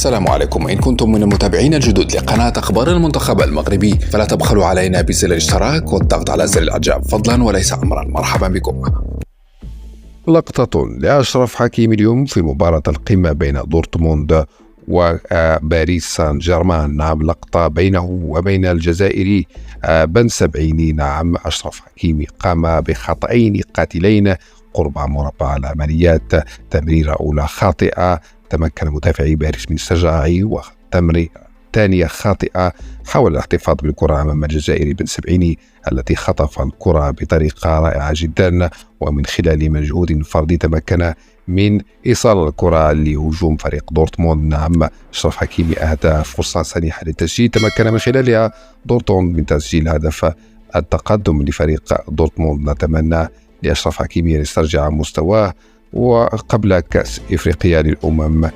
السلام عليكم. إن كنتم من المتابعين الجدد لقناة أخبار المنتخب المغربي فلا تبخلوا علينا بزر الاشتراك والضغط على زر الإعجاب فضلا وليس أمرا. مرحبا بكم. لقطة لأشرف حكيمي اليوم في مباراة القمة بين دورتموند وباريس سان جيرمان. نعم، لقطة بينه وبين الجزائري بن سبعيني. نعم، أشرف حكيمي قام بخطأين قاتلين قرب مربع العمليات. تمريرة أولى خاطئة تمكن مدافعي باريس من استرجاعه، وتمريرة ثانية خاطئة حاول الاحتفاظ بالكرة أمام الجزائري بن سبعيني التي خطف الكرة بطريقة رائعة جدا، ومن خلال مجهود فردي تمكن من إيصال الكرة لهجوم فريق دورتموند. نعم، أشرف حكيمي أهدى فرصة سانحة للتسجيل تمكن من خلالها دورتموند من تسجيل هدف التقدم لفريق دورتموند. نتمنى لأشرف حكيمي أن يسترجع مستواه وقبل كأس إفريقيا للأمم